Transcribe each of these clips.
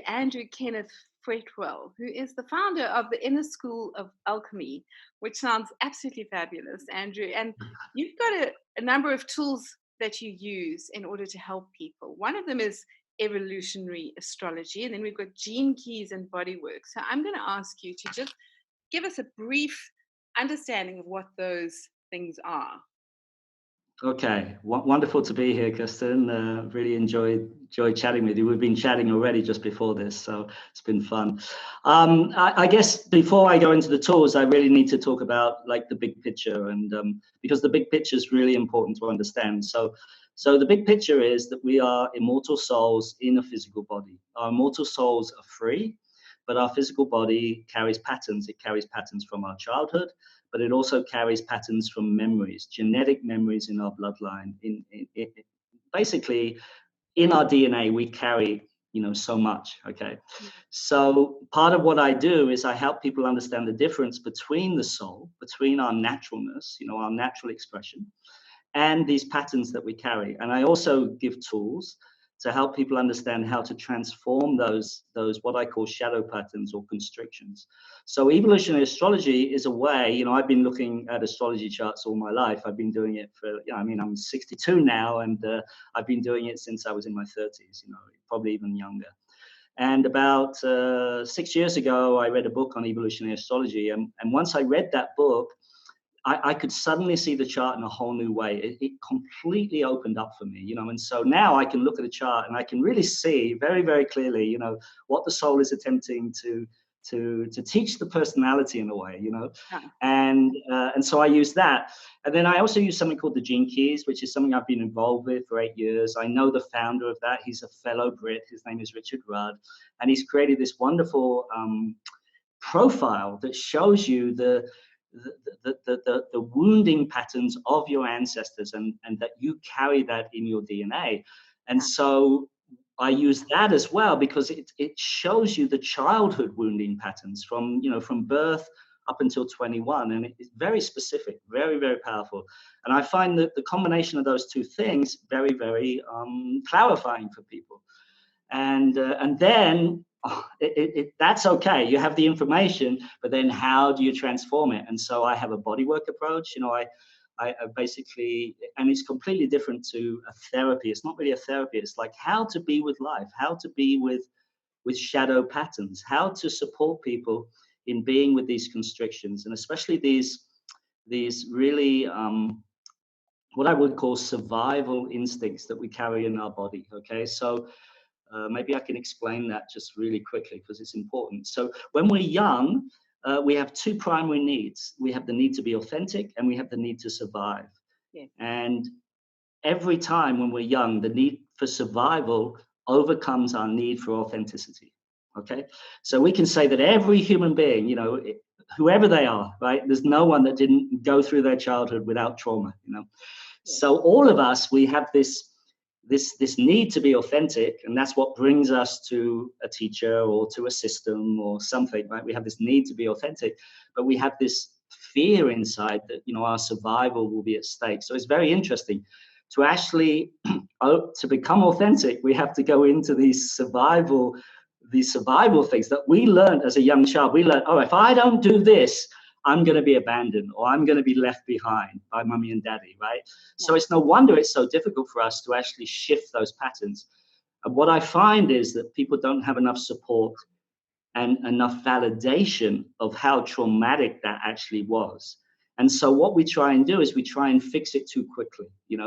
Andrew Kenneth Fretwell, who is the founder of the Inner School of Alchemy, which sounds absolutely fabulous, Andrew. And you've got a number of tools that you use in order to help people. One of them is evolutionary astrology, and then we've got gene keys and body work. So I'm going to ask you to just give us a brief understanding of what those things are. Okay, wonderful to be here, Kirsten. Really enjoyed chatting with you. We've been chatting already just before this, so it's been fun. I guess before I go into the tools, I really need to talk about like the big picture, and because the big picture is really important to understand. So the big picture is that we are immortal souls in a physical body. Our immortal souls are free, but our physical body carries patterns. It carries patterns from our childhood, but it also carries patterns from memories, genetic memories in our bloodline. Basically, in our DNA, we carry, so much, okay? So part of what I do is I help people understand the difference between the soul, between our naturalness, our natural expression, and these patterns that we carry. And I also give tools to help people understand how to transform those what I call shadow patterns or constrictions. So evolutionary astrology is a way, I've been looking at astrology charts all my life. I've been doing it for, I'm 62 now, and I've been doing it since I was in my 30s, probably even younger. And about 6 years ago, I read a book on evolutionary astrology. And once I read that book, I could suddenly see the chart in a whole new way. It completely opened up for me, and so now I can look at a chart and I can really see very, very clearly, what the soul is attempting to teach the personality in a way, and so I use that. And then I also use something called the Gene Keys, which is something I've been involved with for 8 years. I know the founder of that. He's a fellow Brit. His name is Richard Rudd, and he's created this wonderful profile that shows you the wounding patterns of your ancestors, and that you carry that in your DNA. And so I use that as well because it shows you the childhood wounding patterns from birth up until 21, and it's very specific, very, very powerful. And I find that the combination of those two things very, very clarifying for people. And then that's okay. You have the information, but then how do you transform it? And so I have a bodywork approach. I basically, and it's completely different to a therapy. It's not really a therapy. It's like how to be with life, how to be with shadow patterns, how to support people in being with these constrictions, and especially these really what I would call survival instincts that we carry in our body. Okay, so maybe I can explain that just really quickly because it's important. So when we're young, we have two primary needs. We have the need to be authentic, and we have the need to survive. Yeah. And every time when we're young, the need for survival overcomes our need for authenticity. Okay, so we can say that every human being, whoever they are, right? There's no one that didn't go through their childhood without trauma. Yeah. So all of us, we have this need to be authentic, and that's what brings us to a teacher or to a system or something, right? We have this need to be authentic, but we have this fear inside that our survival will be at stake. So it's very interesting to actually to become authentic. We have to go into these survival things that we learned as a young child. We learned, if I don't do this, I'm going to be abandoned, or I'm going to be left behind by mommy and daddy, right? Yeah. So it's no wonder it's so difficult for us to actually shift those patterns. And what I find is that people don't have enough support and enough validation of how traumatic that actually was. And so what we try and do is we try and fix it too quickly,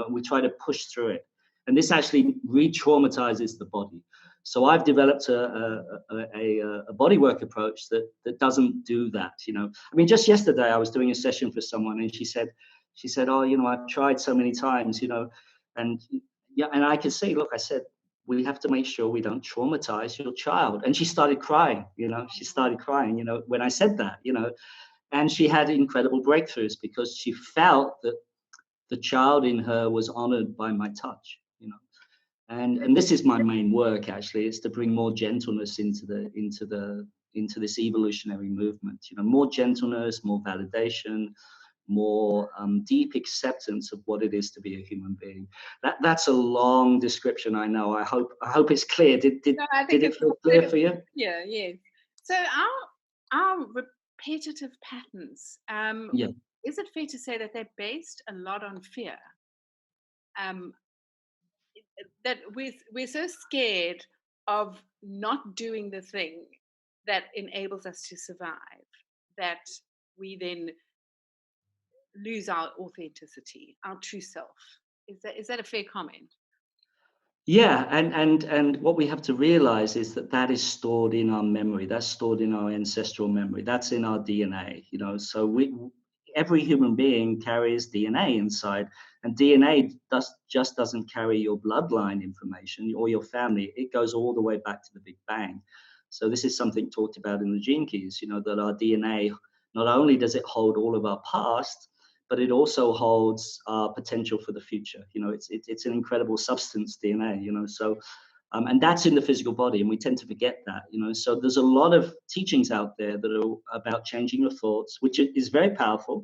we try to push through it. And this actually re-traumatizes the body. So I've developed a bodywork approach that doesn't do that. Just yesterday I was doing a session for someone, and she said, oh, I've tried so many times, and I could see, look, I said, we have to make sure we don't traumatize your child. And she started crying, when I said that, and she had incredible breakthroughs because she felt that the child in her was honored by my touch, And this is my main work, actually, is to bring more gentleness into this evolutionary movement. More gentleness, more validation, more deep acceptance of what it is to be a human being. That's a long description, I know. I hope it's clear. Did No, I did think it it's feel clear for you? yeah, yes. So our repetitive patterns, Yeah. is it fair to say that they're based a lot on fear? Um, that we're so scared of not doing the thing that enables us to survive that we then lose our authenticity, our true self. Is that a fair comment? Yeah, and what we have to realize is that that is stored in our memory. That's stored in our ancestral memory. That's in our DNA. So every human being carries DNA inside, and DNA doesn't carry your bloodline information or your family. It goes all the way back to the Big Bang. So this is something talked about in the gene keys. That our DNA, not only does it hold all of our past, but it also holds potential for the future. It's an incredible substance, DNA. So and that's in the physical body, and we tend to forget that. So there's a lot of teachings out there that are about changing your thoughts, which is very powerful.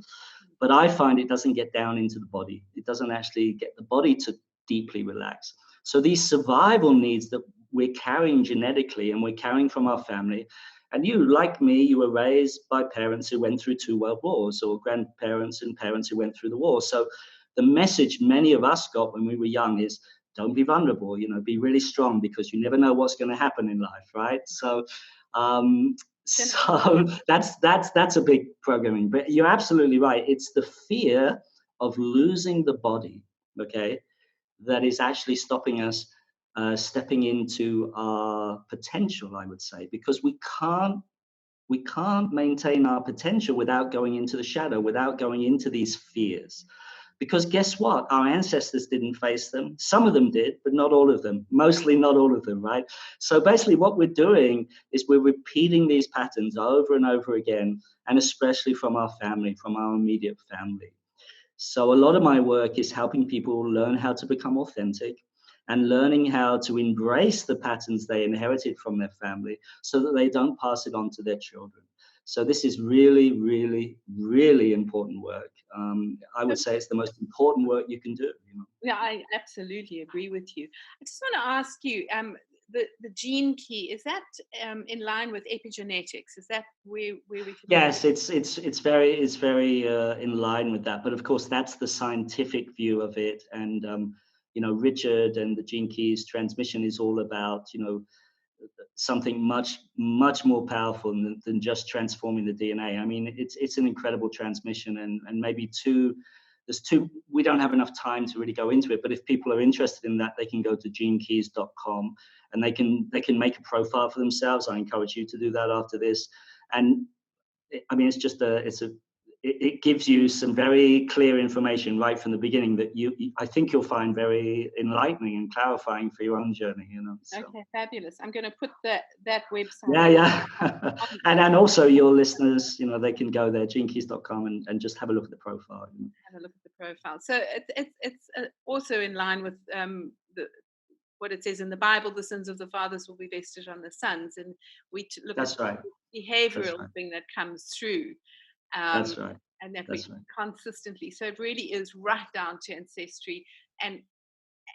But I find it doesn't get down into the body. It doesn't actually get the body to deeply relax. So these survival needs that we're carrying genetically and we're carrying from our family, and you, like me, you were raised by parents who went through 2 world wars, or grandparents and parents who went through the war. So the message many of us got when we were young is, don't be vulnerable, be really strong, because you never know what's going to happen in life, right? So um, so that's a big programming. But you're absolutely right. It's the fear of losing the body, okay, that is actually stopping us stepping into our potential, I would say, because we can't maintain our potential without going into the shadow, without going into these fears. Because guess what? Our ancestors didn't face them. Some of them did, but not all of them. Mostly not all of them, right? So basically what we're doing is we're repeating these patterns over and over again, and especially from our family, from our immediate family. So a lot of my work is helping people learn how to become authentic and learning how to embrace the patterns they inherited from their family so that they don't pass it on to their children. So this is really, really, really important work. I would say it's the most important work you can do. Yeah, I absolutely agree with you. I just want to ask you, the gene key, is that in line with epigenetics? Is that where we can? Yes, it's very in line with that. But of course, that's the scientific view of it. And Richard and the gene keys transmission is all about something much much more powerful than just transforming the DNA. I mean, it's an incredible transmission, and maybe there's two. We don't have enough time to really go into it, but if people are interested in that, they can go to genekeys.com and they can make a profile for themselves. I encourage you to do that after this. And I mean, it gives you some very clear information right from the beginning that I think you'll find very enlightening and clarifying for your own journey. So. Okay, fabulous. I'm going to put that website Yeah, yeah. on and also your listeners, they can go there, genekeys.com, and just have a look at the profile. have a look at the profile. So it's also in line with what it says in the Bible: the sins of the fathers will be vested on the sons, and we look at That's right. the That's behavioral right. thing that comes through, um, That's right. and that we That's right. consistently. So it really is right down to ancestry, and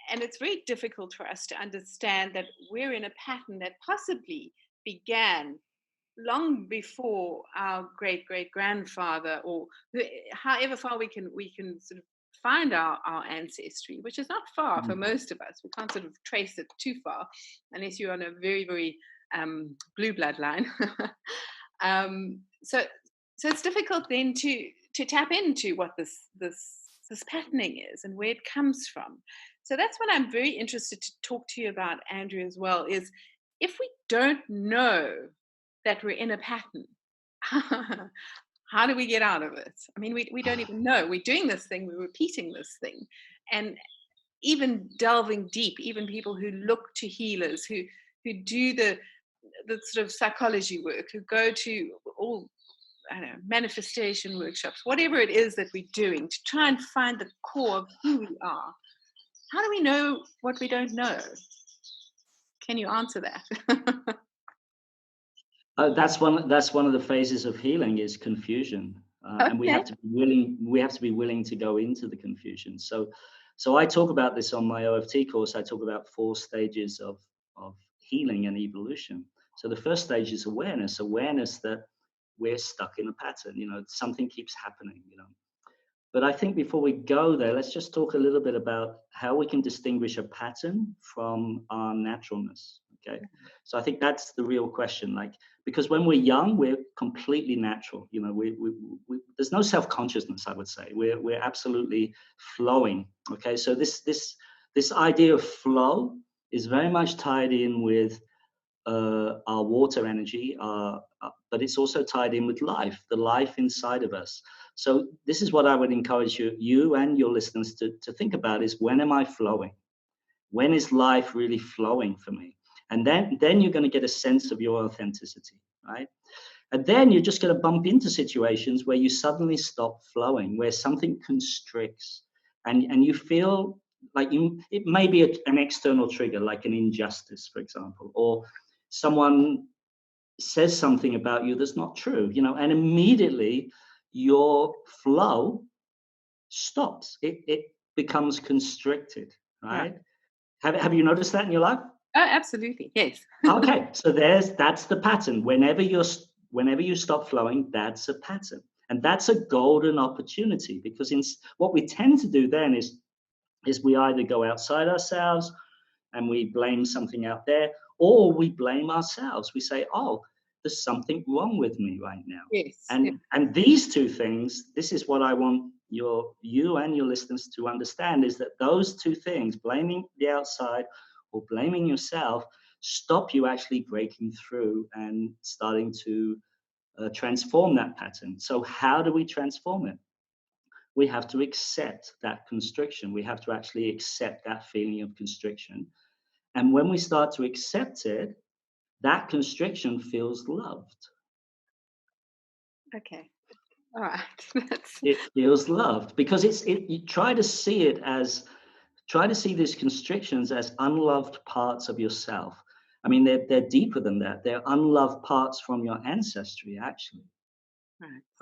it's very difficult for us to understand that we're in a pattern that possibly began long before our great great grandfather, or however far we can sort of find our ancestry, which is not far for Mm. most of us. We can't sort of trace it too far unless you're on a very very blue bloodline. So it's difficult then to tap into what this patterning is and where it comes from. So that's what I'm very interested to talk to you about, Andrew, as well, is if we don't know that we're in a pattern, how do we get out of it? I mean, we don't even know. We're doing this thing, we're repeating this thing. And even delving deep, even people who look to healers, who do the sort of psychology work, who go to all, I don't know, manifestation workshops, whatever it is that we're doing to try and find the core of who we are. How do we know what we don't know? Can you answer that? That's one of the phases of healing is confusion. And we Okay. have to be willing. We have to be willing to go into the confusion. So I talk about this on my OFT course. I talk about 4 stages of healing and evolution. So the first stage is awareness. Awareness that we're stuck in a pattern. Something keeps happening. But I think before we go there, let's just talk a little bit about how we can distinguish a pattern from our naturalness. Okay. So I think that's the real question. Because when we're young, we're completely natural. There's no self-consciousness, I would say. We're absolutely flowing. Okay. So this idea of flow is very much tied in with our water energy, but it's also tied in with life, the life inside of us. So this is what I would encourage you and your listeners to think about: is when am I flowing? When is life really flowing for me? And then you're going to get a sense of your authenticity, right? And then you're just going to bump into situations where you suddenly stop flowing, where something constricts, and you feel like it may be an external trigger, like an injustice, for example, or someone says something about you that's not true, and immediately your flow stops. It becomes constricted, Right. right? Have you noticed that in your life? Oh, absolutely. Yes. Okay, so that's the pattern. Whenever you stop flowing, that's a pattern, and that's a golden opportunity, because what we tend to do then is we either go outside ourselves and we blame something out there, or we blame ourselves. We say, "Oh, there's something wrong with me right now." Yes. Yeah. And these two things, this is what I want you and your listeners to understand, is that those two things, blaming the outside or blaming yourself, stop you actually breaking through and starting to transform that pattern. So how do we transform it? We have to accept that constriction. We have to actually accept that feeling of constriction. And when we start to accept it, that constriction feels loved. Okay. All right. That's It feels loved because you try to see these constrictions as unloved parts of yourself. I mean, they're deeper than that. They're unloved parts from your ancestry, actually. right.